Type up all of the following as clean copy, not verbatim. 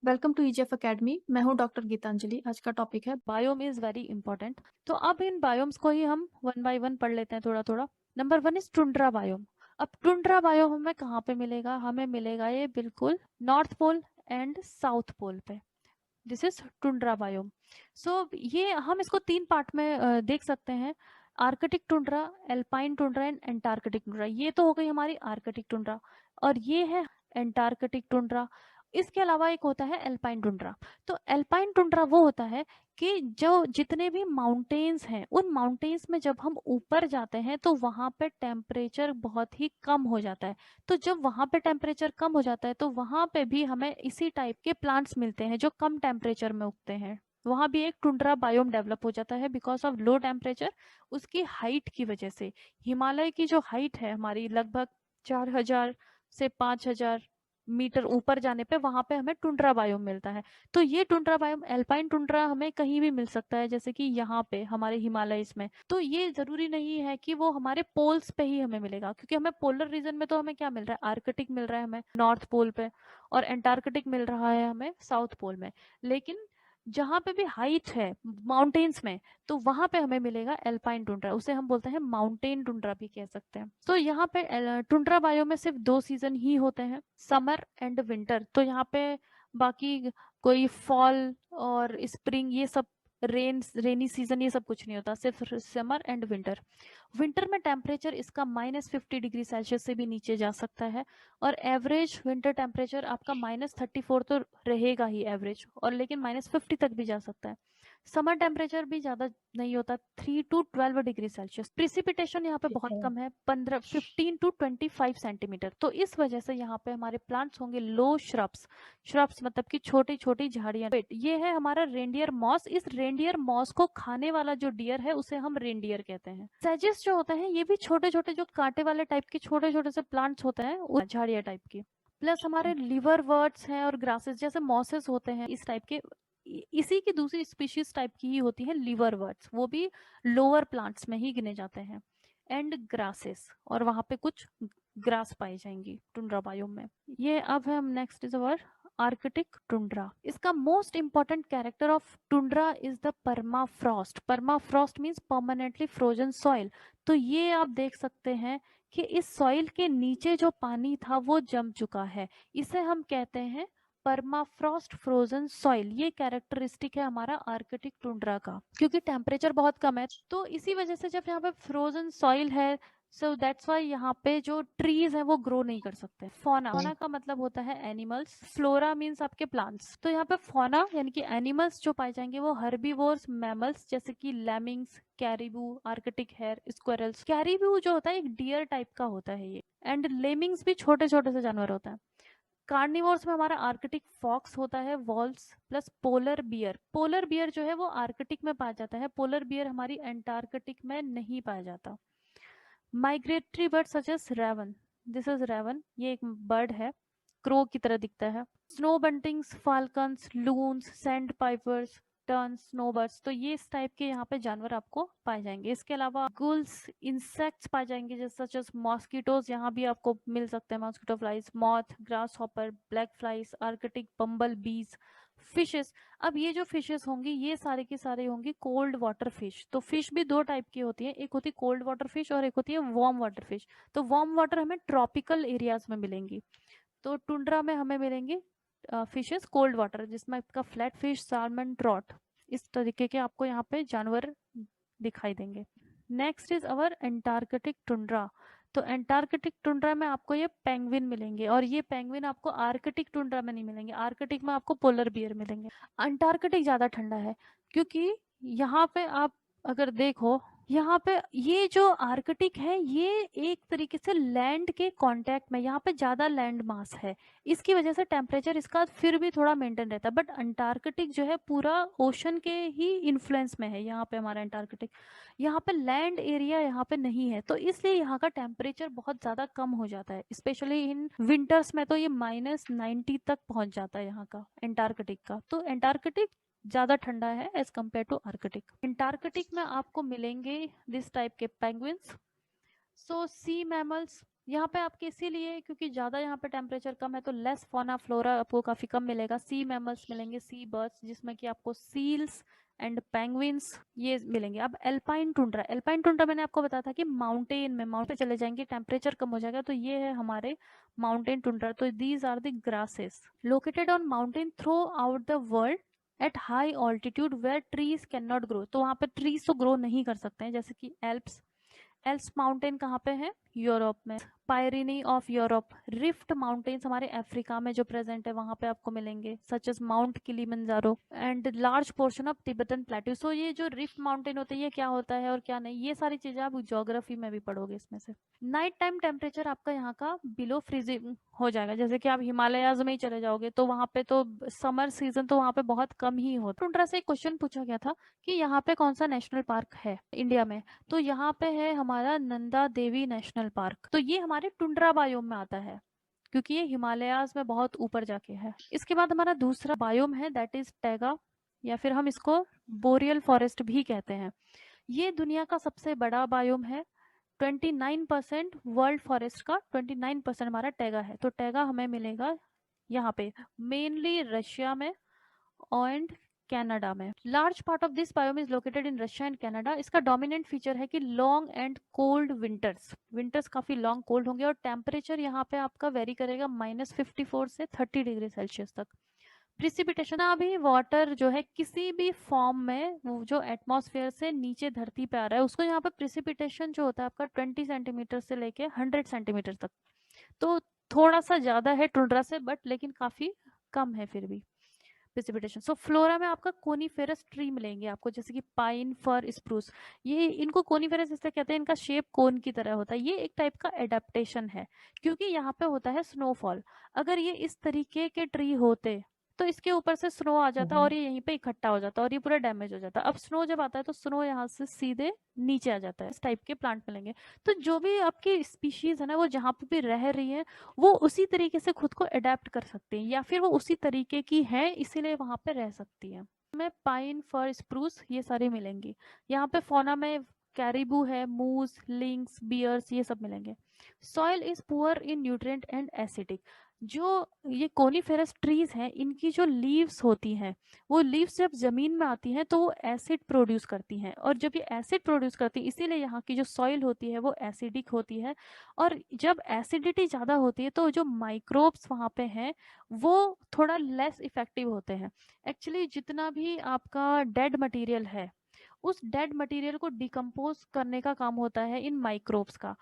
Welcome to EGF academy. मैं हूं doctor Geetanjali. आज का टॉपिक है बायोम इज वेरी इंपॉर्टेंट। तो अब इन बायोम्स को ही हम वन बाय वन पढ़ लेते हैं थोड़ा थोड़ा। Number one is tundra biome. अब टुंड्रा बायोम हमें कहाँ पे मिलेगा? हमें मिलेगा ये बिल्कुल north pole and south pole पे। This is tundra biome. So ये हम इसको तीन पार्ट में देख सकते हैं। Arctic tundra, alpine tundra and Antarctic tundra. ये तो हो गई हमारी आर्कटिक टुंड्रा और ये है एंटार्कटिक टुंड्रा। इसके अलावा एक होता है एल्पाइन टुंड्रा। तो एल्पाइन टुंड्रा वो होता है कि जो जितने भी माउंटेन्स हैं उन माउंटेन्स में जब हम ऊपर जाते हैं तो वहां पे टेम्परेचर बहुत ही कम हो जाता है। तो जब वहां पे टेम्परेचर कम हो जाता है तो वहां पे भी हमें इसी टाइप के प्लांट्स मिलते हैं जो कम टेम्परेचर में उगते हैं। वहां भी एक टुंड्रा बायोम डेवलप हो जाता है बिकॉज ऑफ लो टेम्परेचर। उसकी हाइट की वजह से हिमालय की जो हाइट है हमारी लगभग 4000 से 5000 मीटर ऊपर जाने पे वहां पे हमें टुंड्रा बायोम मिलता है। तो ये टुंड्रा बायोम एल्पाइन टुंड्रा हमें कहीं भी मिल सकता है, जैसे कि यहाँ पे हमारे हिमालयस में। तो ये जरूरी नहीं है कि वो हमारे पोल्स पे ही हमें मिलेगा, क्योंकि हमें पोलर रीजन में तो हमें क्या मिल रहा है? आर्कटिक मिल रहा है हमें नॉर्थ पोल पे, और एंटार्कटिक मिल रहा है हमें साउथ पोल में। लेकिन जहां पे भी हाइट है माउंटेन्स में, तो वहां पे हमें मिलेगा एल्पाइन टुंड्रा। उसे हम बोलते हैं माउंटेन टुंड्रा भी कह सकते हैं। तो यहाँ पे टुंड्रा बायो में सिर्फ दो सीजन ही होते हैं, समर एंड विंटर। तो यहाँ पे बाकी कोई फॉल और स्प्रिंग ये सब रेनी सीजन ये सब कुछ नहीं होता, सिर्फ समर एंड विंटर। विंटर में टेम्परेचर इसका -50 डिग्री सेल्सियस से भी नीचे जा सकता है, और एवरेज विंटर टेम्परेचर आपका -34 तो रहेगा ही एवरेज, और लेकिन -50 तक भी जा सकता है। समर टेम्परेचर भी ज्यादा नहीं होता, 3 to 12 डिग्री सेल्सियस। प्रिसिपिटेशन यहाँ पे बहुत कम है, 15 to 25 सेंटीमीटर। तो इस वजह से यहाँ पे हमारे प्लांट्स होंगे लो श्रब्स। श्रब्स मतलब कि छोटी छोटी झाड़ियां। ये है हमारा रेंडियर मॉस। इस रेंडियर मॉस को खाने वाला जो डियर है उसे हम रेंडियर कहते हैं। सेजिस जो होता है ये भी छोटे छोटे जो कांटे वाले टाइप के छोटे छोटे से प्लांट्स होते हैं, झाड़ियां टाइप की। प्लस हमारे लिवर वर्ड्स हैं और ग्रासेस जैसे मॉसेस होते हैं इस टाइप के। इसी की दूसरी स्पीशीज टाइप की ही होती है लिवर वर्ड्स, वो भी लोअर प्लांट्स में ही गिने जाते हैं। एंड ग्रासेस, और वहां पे कुछ ग्रास पाई जाएंगी टुंड्रा बायोम में। ये अब है हम next is our Arctic tundra. इसका most important character of tundra is the permafrost. Permafrost means permanently frozen soil. तो ये आप देख सकते हैं कि इस सॉइल के नीचे जो पानी था वो जम चुका है। इसे हम कहते हैं परमाफ्रॉस्ट फ्रोजन सॉइल। ये कैरेक्टरिस्टिक है हमारा आर्कटिक टुंड्रा का, क्योंकि टेम्परेचर बहुत कम है। तो इसी वजह से जब यहाँ पे फ्रोजन सॉइल है, सो दैट्स वाई यहाँ पे जो ट्रीज है वो ग्रो नहीं कर सकते। फौना, फौना का मतलब होता है एनिमल्स, फ्लोरा मीन्स आपके प्लांट्स। तो यहाँ पे फौना यानी कि एनिमल्स जो पाए जाएंगे वो हर्बीवोर्स मैमल्स, जैसे कि lemmings, caribou, Arctic hare, squirrels. Caribou जो होता है एक डियर टाइप का होता है ये, एंड लेमिंग्स भी छोटे छोटे से जानवर होता है। कार्निवोर्स में हमारा आर्कटिक फॉक्स होता है, walls, plus polar bear. Polar bear जो है वो आर्कटिक में पाया जाता है, पोलर बियर हमारी एंटार्कटिक में नहीं पाया जाता। Migratory bird such as raven, this is raven, ये एक बर्ड है, क्रो की तरह दिखता है। Snow buntings, falcons, loons, sandpipers, tern, snowbirds. तो ये इस टाइप के यहाँ पे जानवर आपको पाए जाएंगे। इसके अलावा गुल्स, इंसेक्ट्स पाए जाएंगे जैसे सच एस मॉस्किटोज, यहाँ भी आपको मिल सकते हैं mosquito flies, moth, grasshopper, black flies, Arctic bumble bees, fishes. अब ये जो फिशेस होंगी ये सारे की सारी होंगी कोल्ड वाटर फिश। तो फिश भी दो टाइप की होती है, एक होती है कोल्ड वाटर फिश और एक होती है वार्म वाटर फिश। तो वार्म वाटर हमें ट्रॉपिकल एरियाज में मिलेंगी, तो टुंड्रा में हमें मिलेंगी फिशेस कोल्ड वाटर, जिसमें आपका फ्लैट फिश, सालमन, ट्रॉट, इस तरीके के आपको यहाँ पे जानवर दिखाई देंगे। Next is our Antarctic tundra. तो एंटार्कटिक टुंड्रा में आपको ये पेंगुइन मिलेंगे, और ये पेंगुइन आपको आर्कटिक टुंड्रा में नहीं मिलेंगे। आर्कटिक में आपको पोलर बियर मिलेंगे। अंटार्कटिक ज्यादा ठंडा है, क्योंकि यहाँ पे आप अगर देखो, यहाँ पे ये जो आर्कटिक है ये एक तरीके से लैंड के कांटेक्ट में, यहाँ पे ज्यादा लैंड मास है, इसकी वजह से टेम्परेचर इसका फिर भी थोड़ा मेंटेन रहता है। बट अंटार्कटिक जो है पूरा ओशन के ही इन्फ्लुएंस में है यहाँ पे हमारा अंटार्कटिक। यहाँ पे लैंड एरिया यहाँ पे नहीं है, तो इसलिए यहाँ का टेम्परेचर बहुत ज्यादा कम हो जाता है। स्पेशली इन विंटर्स में तो ये -90 तक पहुंच जाता है यहाँ का एंटार्कटिक का। तो एंटार्कटिक ज्यादा ठंडा है as compare to Arctic. Antarctic में आपको मिलेंगे दिस टाइप के पेंगुइन्स, सो सी मैमल्स, यहाँ पे आपके इसीलिए क्योंकि ज़्यादा यहाँ पे टेम्परेचर कम है तो लेस फौना फ्लोरा आपको काफ़ी कम मिलेगा। सी मैमल्स मिलेंगे, सी बर्ड्स, जिसमें कि आपको सील्स एंड पेंगुइन्स ये मिलेंगे। अब एल्पाइन टुंड्रा मैंने आपको बताया था कि माउंटेन पे चले जाएंगे, टेम्परेचर कम हो जाएगा, तो ये है हमारे माउंटेन टुंड्रा। तो these are the grasses located on mountain throughout the world at high altitude where trees can not grow. तो वहाँ पे ट्रीज तो ग्रो नहीं कर सकते हैं, जैसे कि एल्प्स माउंटेन कहाँ पे है? यूरोप में। Pyrenees of Europe, rift mountains हमारे अफ्रीका में जो प्रेजेंट है वहां पे आपको मिलेंगे, such as Mount Kilimanjaro and large portion of Tibetan plateau. So ये जो रिफ्ट माउंटेन होते हैं ये क्या होता है और क्या नहीं, ये सारी चीजें आप ज्योग्राफी में भी पढ़ोगे इसमें से। नाइट टाइम टेम्परेचर आपका यहाँ का बिलो फ्रीजिंग हो जाएगा, जैसे कि आप हिमालयाज में ही चले जाओगे तो वहां पे तो समर सीजन तो वहां पे बहुत कम ही होता। टुंड्रा से एक क्वेश्चन पूछा गया था कि यहाँ पे कौन सा नेशनल पार्क है इंडिया में, तो यहाँ पे है हमारा नंदा देवी नेशनल पार्क। तो ये हमारे टुंड्रा बायोम में आता है क्योंकि ये हिमालयाज में बहुत ऊपर जाके है। इसके बाद हमारा दूसरा बायोम है दैट इज टैगा, या फिर हम इसको बोरियल फॉरेस्ट भी कहते हैं। ये दुनिया का सबसे बड़ा बायोम है। 29% वर्ल्ड फॉरेस्ट का 29% हमारा टैगा है। तो टैगा हमें मिलेगा यहाँ पे मेनली रशिया में एंड कनाडा में। Large part of this biome is located in Russia and Canada. इसका डोमिनेंट फीचर है कि लॉन्ग एंड कोल्ड विंटर्स काफी लॉन्ग कोल्ड होंगे और टेम्परेचर यहाँ पे आपका वेरी करेगा -54 से 30 डिग्री सेल्सियस तक। प्रिसिपिटेशन अभी वाटर जो है किसी भी फॉर्म में वो जो एटमॉस्फेयर से नीचे धरती पे आ रहा है उसको यहाँ पे प्रिसिपिटेशन जो होता है आपका 20 सेंटीमीटर से लेके 100 सेंटीमीटर तक। तो थोड़ा सा ज्यादा है टुंड्रा से बट लेकिन काफी कम है फिर भी प्रिसिपिटेशन। सो फ्लोरा में आपका कोनीफेरस ट्री मिलेंगे आपको, जैसे कि पाइन, फर, स्प्रूस। ये इनको कोनीफेरस इसलिए कहते हैं, इनका शेप कोन की तरह होता है। ये एक टाइप का एडेप्टेशन है क्योंकि यहाँ पे होता है स्नोफॉल। अगर ये इस तरीके के ट्री होते तो इसके ऊपर से स्नो आ जाता और ये यहीं पे इकट्ठा हो जाता और ये पूरा डैमेज हो जाता। अब स्नो जब आता है तो स्नो यहाँ से सीधे नीचे आ जाता है। इस टाइप के प्लांट मिलेंगे। तो जो भी आपकी स्पीशीज है ना वो जहाँ पे भी रह रही है वो उसी तरीके से खुद को अडेप्ट कर सकती है या फिर वो उसी तरीके की है इसीलिए वहां पे रह सकती है। में पाइन, फर, स्प्रूस ये सारे मिलेंगी। यहाँ पे फौना में कैरिबू है, मूस, लिंक्स, बियर्स ये सब मिलेंगे। Soil is poor in nutrient and acidic. जो ये कोनीफेरस ट्रीज हैं इनकी जो लीव्स होती हैं वो लीव्स जब जमीन में आती हैं तो वो एसिड प्रोड्यूस करती हैं और जब ये एसिड प्रोड्यूस करती है इसीलिए यहाँ की जो सॉइल होती है वो एसिडिक होती है। और जब एसिडिटी ज़्यादा होती है तो जो माइक्रोब्स वहाँ पे हैं वो थोड़ा लेस इफेक्टिव होते हैं। एक्चुअली जितना भी आपका डेड मटेरियल है उस डेड मटेरियल को डिकम्पोज करने का काम होता है इन माइक्रोब्स का।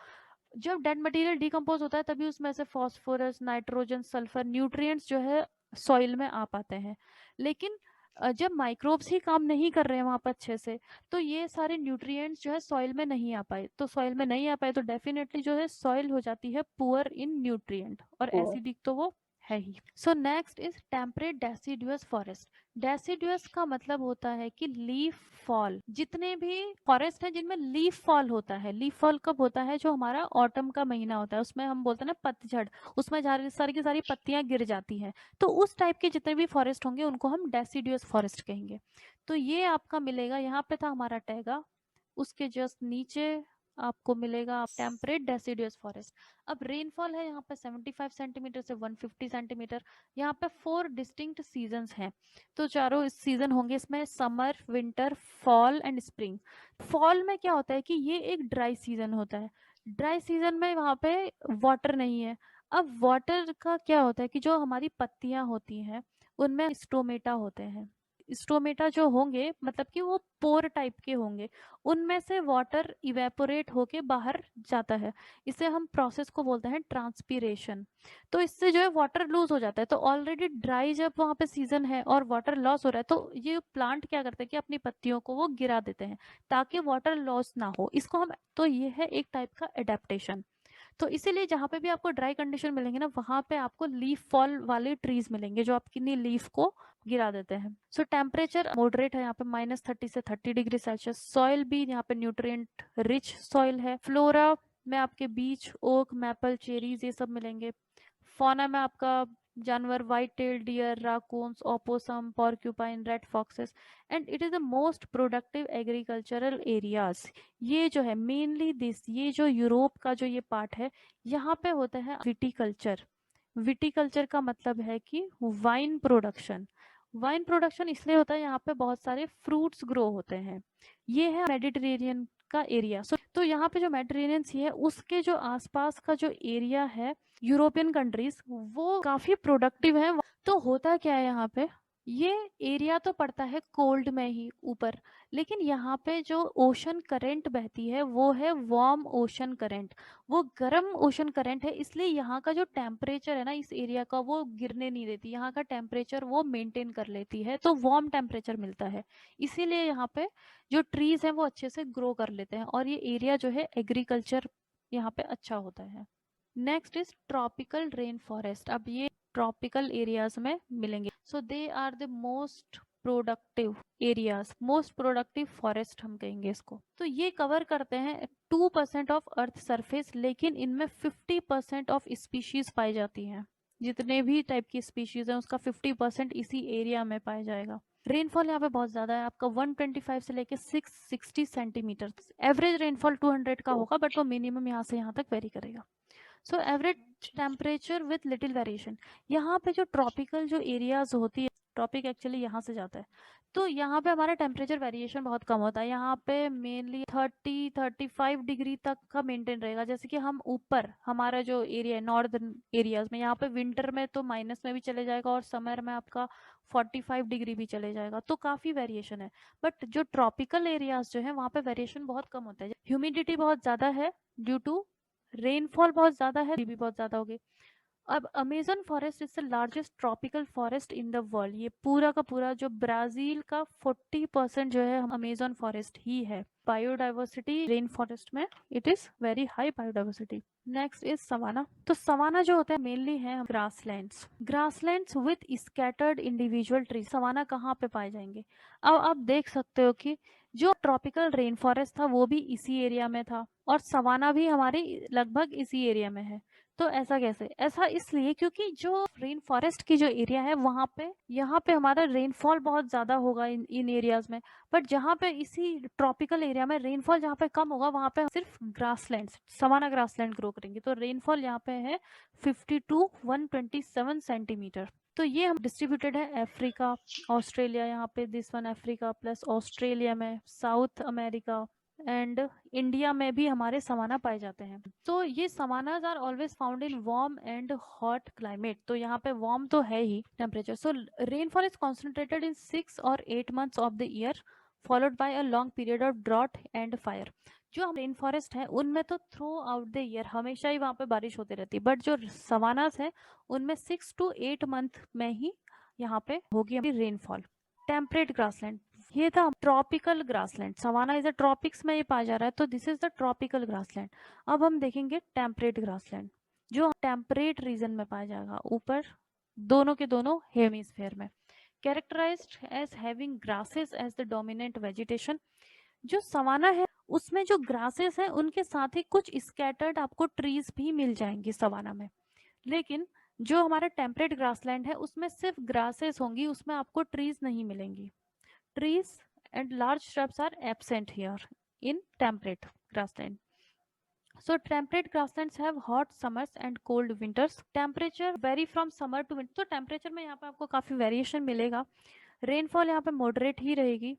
जब डेड मटेरियल डिकम्पोज होता है तभी उसमें से फास्फोरस, नाइट्रोजन, सल्फर, न्यूट्रिएंट्स जो है सॉइल में आ पाते हैं। लेकिन जब माइक्रोब्स ही काम नहीं कर रहे हैं वहां पर अच्छे से तो ये सारे न्यूट्रिएंट्स जो है सॉइल में नहीं आ पाए, तो सॉइल में नहीं आ पाए तो डेफिनेटली जो है सॉइल हो जाती है पुअर इन न्यूट्रिएंट और एसिडिक तो वो है ही। So next is temperate deciduous forest. Deciduous का मतलब होता है कि लीफ फॉल। जितने भी फॉरेस्ट है जिनमें लीफ फॉल होता है, लीफ फॉल कब होता है? जो हमारा ऑटम का महीना होता है उसमें हम बोलते हैं ना पतझड़, उसमें सारी की सारी पत्तियां गिर जाती हैं। तो उस टाइप के जितने भी फॉरेस्ट होंगे उनको हम डेसिडुअस फॉरेस्ट कहेंगे। तो ये आपका मिलेगा, यहाँ पे था हमारा टैगा, उसके जस्ट नीचे आपको मिलेगा टेम्परेट डेसिडुअस फॉरेस्ट। अब रेनफॉल है यहाँ पे 75 सेंटीमीटर से 150 सेंटीमीटर। यहाँ पे 4 डिस्टिंक्ट सीजन्स हैं, तो चारों सीजन होंगे इसमें, summer, winter, fall and spring. Fall में क्या होता है कि ये एक ड्राई सीजन होता है। ड्राई सीजन में वहाँ पे वाटर नहीं है। अब वाटर का क्या होता है कि जो हमारी पत्तियां होती हैं उनमें स्टोमेटा होते हैं। स्टोमेटा जो होंगे मतलब कि वो पोर टाइप के होंगे, उनमें से वाटर इवेपोरेट होके बाहर जाता है। इसे हम प्रोसेस को बोलते हैं ट्रांसपीरेशन। तो इससे जो है वाटर लूज हो जाता है। तो ऑलरेडी ड्राई जब वहां पे सीजन है और वाटर लॉस हो रहा है तो ये प्लांट क्या करते हैं कि अपनी पत्तियों को वो गिरा देते हैं ताकि वाटर लॉस ना हो। इसको हम, तो ये है एक टाइप का एडेप्टेशन। तो इसीलिए जहाँ पे भी आपको ड्राई कंडीशन मिलेंगे ना वहां पे आपको लीफ फॉल वाले ट्रीज मिलेंगे जो आपकी लीफ को गिरा देते हैं। सो टेम्परेचर मॉडरेट है यहाँ पे -30 से 30 डिग्री सेल्सियस। सॉइल भी यहाँ पे न्यूट्रिएंट रिच सॉइल है। फ्लोरा में आपके बीच, ओक, मैपल, चेरीज ये सब मिलेंगे। फौना में आपका जानवर, white tailed deer, raccoons, opossum, porcupine, red foxes, and it is the most productive agricultural areas. ये जो है मेनली दिस, ये जो यूरोप का जो ये पार्ट है, यहाँ पे होता है विटिकल्चर। विटिकल्चर का मतलब है कि वाइन प्रोडक्शन। वाइन प्रोडक्शन इसलिए होता है, यहाँ पे बहुत सारे फ्रूट्स ग्रो होते हैं। ये है मेडिटेरेनियन का एरिया। तो यहाँ पे जो मेडिटेरेनियन सी है उसके जो आसपास का जो एरिया है, यूरोपियन कंट्रीज, वो काफी प्रोडक्टिव है। तो होता क्या है यहाँ पे, ये एरिया तो पड़ता है कोल्ड में ही ऊपर, लेकिन यहाँ पे जो ओशन करंट बहती है वो है वार्म ओशन करंट, वो गर्म ओशन करंट है। इसलिए यहाँ का जो टेम्परेचर है ना इस एरिया का, वो गिरने नहीं देती, यहाँ का टेम्परेचर वो मेंटेन कर लेती है, तो वार्म टेम्परेचर मिलता है। इसीलिए यहाँ पे जो ट्रीज हैं वो अच्छे से ग्रो कर लेते हैं, और ये एरिया जो है एग्रीकल्चर यहाँ पे अच्छा होता है। Next is tropical rain forest. अब ये ट्रॉपिकल एरियाज में मिलेंगे। So they are the most productive areas, most productive forest हम कहेंगे इसको। तो ये कवर करते हैं 2% ऑफ अर्थ सरफेस, लेकिन इनमें 50% ऑफ स्पीशीज पाई जाती हैं। जितने भी टाइप की स्पीशीज हैं उसका 50% इसी एरिया में पाया जाएगा। रेनफॉल यहाँ पे बहुत ज्यादा है, आपका 125 से लेके 660 सेंटीमीटर। एवरेज रेनफॉल 200 का होगा, बट वो मिनिमम यहाँ से यहाँ तक वेरी करेगा। So average temperature with little variation. यहाँ पे जो ट्रॉपिकल जो एरियाज होती है, ट्रॉपिक एक्चुअली यहाँ से जाता है, तो यहाँ पे हमारा टेम्परेचर वेरिएशन बहुत कम होता है। यहाँ पे मेनली 30-35 डिग्री तक का मेंटेन रहेगा। जैसे कि हम ऊपर हमारा जो एरिया है नॉर्दर्न एरियाज में, यहाँ पे विंटर में तो माइनस में भी चले जाएगा और समर में आपका 45 डिग्री भी चले जाएगा, तो काफी वेरिएशन है। बट जो ट्रॉपिकल एरियाज जो है वहाँ पे वेरिएशन बहुत कम होता है। ह्यूमिडिटी बहुत ज्यादा है ड्यू टू रेनफॉल बहुत ज्यादा है, भी बहुत ज्यादा होगी। अब Amazon forest is the largest tropical forest in the world. ये पूरा का पूरा जो ब्राजील का 40% जो है अमेजन फॉरेस्ट ही है। बायोडाइवर्सिटी रेन फॉरेस्ट में it is very high biodiversity. Next is savanna. तो सवाना जो होता है मेनली है grasslands, grasslands with scattered individual tree. Savanna कहाँ पे पाए जाएंगे? अब आप देख सकते हो कि जो ट्रॉपिकल रेन फॉरेस्ट था वो भी इसी एरिया में था, और सवाना भी हमारे लगभग इसी एरिया में है। तो ऐसा कैसे? ऐसा इसलिए क्योंकि जो रेन फॉरेस्ट की जो एरिया है वहां पे, यहाँ पे हमारा रेनफॉल बहुत ज्यादा होगा इन एरियाज में, बट जहाँ पे इसी ट्रॉपिकल एरिया में रेनफॉल जहाँ पे कम होगा वहां पे सिर्फ ग्रासलैंड, सवाना ग्रासलैंड ग्रो करेंगे। तो रेनफॉल यहाँ पे है 50 to 127 सेंटीमीटर। तो ये हम डिस्ट्रीब्यूटेड है अफ्रीका, ऑस्ट्रेलिया, यहाँ पे this one Africa plus Australia में, साउथ अमेरिका एंड इंडिया में भी हमारे सवाना पाए जाते हैं। तो ये savannas are always found in warm and hot climate. तो यहाँ पे वार्म तो है ही temperature. So rainfall is concentrated in 6 और 8 months of the year, followed by a long period of drought and fire. जो हम रेन फॉरेस्ट है उनमें तो थ्रू आउट द ईयर हमेशा ही वहां पे बारिश होती रहती है, बट जो सवानास है उनमें 6 to 8 मंथ में ही यहाँ पे होगी हमारी रेनफॉल। टेम्परेट ग्रासलैंड, ये था tropical grassland. Savanna is a tropics में ये पाया जा रहा है, तो this is the tropical grassland. अब हम देखेंगे टेम्परेट ग्रासलैंड, जो टेम्परेट रीजन में पाया जाएगा, ऊपर दोनों के दोनों हेमिस्फेयर में। Characterized as having grasses as the dominant vegetation. जो सवाना है उसमें जो ग्रासेस है उनके साथ ही कुछ स्कैटर्ड आपको ट्रीज भी मिल जाएंगी सवाना में, लेकिन जो हमारा टेम्परेट ग्रासलैंड है उसमें सिर्फ ग्रासेस होंगी, उसमें आपको ट्रीज नहीं मिलेंगी। Trees and large shrubs are absent here in temperate grassland. So temperate grasslands have hot summers and cold winters. Temperature vary from summer to winter. तो temperature में यहाँ पे आपको काफी variation मिलेगा। Rainfall यहाँ पे moderate ही रहेगी।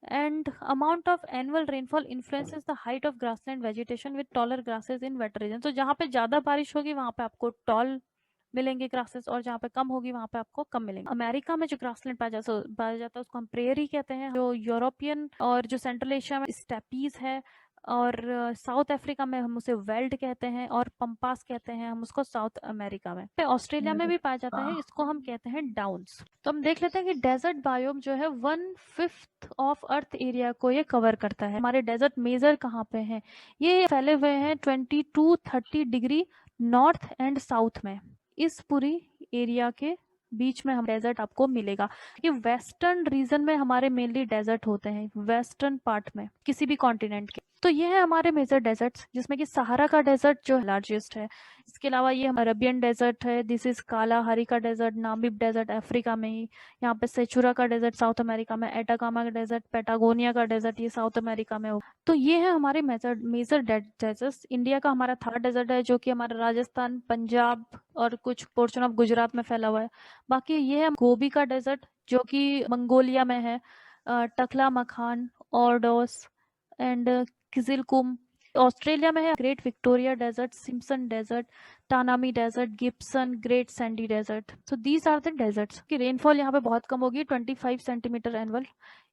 And amount of annual rainfall influences the height of grassland vegetation with taller grasses in wet region. तो जहाँ पे ज्यादा बारिश होगी वहाँ पे आपको tall मिलेंगे ग्रासेस, और जहाँ पे कम होगी वहाँ पे आपको कम मिलेंगे। अमेरिका में जो ग्रासलैंड पाया जाता है उसको हम प्रेयरी कहते हैं। जो यूरोपियन और जो सेंट्रल एशिया में स्टेपीज है, और साउथ अफ्रीका में हम उसे वेल्ड कहते हैं, और पंपास कहते हैं हम उसको साउथ अमेरिका में। ऑस्ट्रेलिया में भी पाया जाता है, इसको हम कहते हैं डाउन्स। तो हम देख लेते हैं कि डेजर्ट बायोम जो है 1/5 ऑफ अर्थ एरिया को ये कवर करता है। हमारे डेजर्ट मेजर कहाँ पे हैं? ये फैले हुए हैं 22-30 डिग्री नॉर्थ एंड साउथ में। इस पूरी एरिया के बीच में हम डेजर्ट आपको मिलेगा। कि वेस्टर्न रीजन में हमारे मेनली डेजर्ट होते हैं, वेस्टर्न पार्ट में किसी भी कॉन्टिनेंट के। तो ये है हमारे मेजर डेजर्ट्स, जिसमें कि सहारा का डेजर्ट जो लार्जेस्ट है। इसके अलावा ये अरबियन डेजर्ट है, दिस इज कालाहारी का डेजर्ट, नामीब डेजर्ट अफ्रीका में ही। यहाँ पे सेचुरा का डेजर्ट साउथ अमेरिका में, एटाकामा का डेजर्ट, पेटागोनिया का डेजर्ट ये साउथ अमेरिका में होगा। तो ये है हमारे मेजर मेजर डेजर्ट्स। इंडिया का हमारा थर्ड डेजर्ट है, जो कि हमारा राजस्थान, पंजाब और कुछ पोर्शन ऑफ गुजरात में फैला हुआ है। बाकी ये है गोबी का डेजर्ट, जो कि मंगोलिया में है, टकला मखान, ऑर्डोस एंड किजिलकुम। ऑस्ट्रेलिया में है Great Victoria Desert, Simpson Desert, Tanami Desert, Gibson, Great Sandy Desert. So these are the deserts की रेनफॉल यहाँ पे बहुत कम होगी, 25 centimetre annual.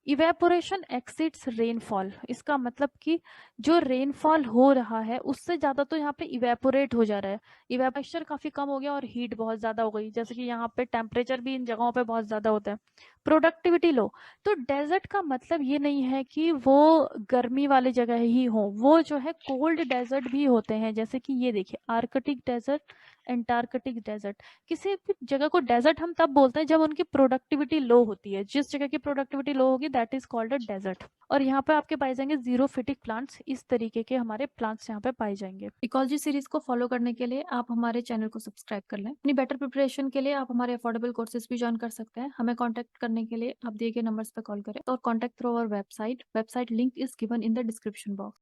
Evaporation exceeds rainfall, इसका मतलब कि जो रेनफॉल हो रहा है उससे ज्यादा तो यहाँ पे इवेपोरेट हो जा रहा है। इवेपोरेशन काफी कम हो गया और हीट बहुत ज्यादा हो गई, जैसे कि यहाँ पे टेम्परेचर भी इन जगहों पे बहुत ज्यादा होता है। प्रोडक्टिविटी लो, तो डेजर्ट का मतलब ये नहीं है कि वो गर्मी वाली जगह ही हो, वो जो है कोल्ड डेजर्ट भी होते हैं। जैसे कि ये देखिए, आर्कटिक डेजर्ट, एंटार्कटिक डेजर्ट। किसी भी जगह को डेजर्ट हम तब बोलते हैं जब उनकी प्रोडक्टिविटी लो होती है। जिस जगह की प्रोडक्टिविटी लो होगी that is called a desert. और यहाँ पे आपके पाए जाएंगे जीरोफिटिक प्लांट्स, इस तरीके के हमारे प्लांट्स यहाँ पे पाए जाएंगे। इकोलॉजी सीरीज को फॉलो करने के लिए आप हमारे चैनल को सब्सक्राइब कर लें। अपनी बेटर प्रिपरेशन के लिए आप हमारे अफोर्डेबल कोर्सेज भी ज्वाइन कर सकते हैं। हमें कांटेक्ट करने के लिए आप दिए गए नंबर्स पर कॉल करें और contact through our website link is given in the description box.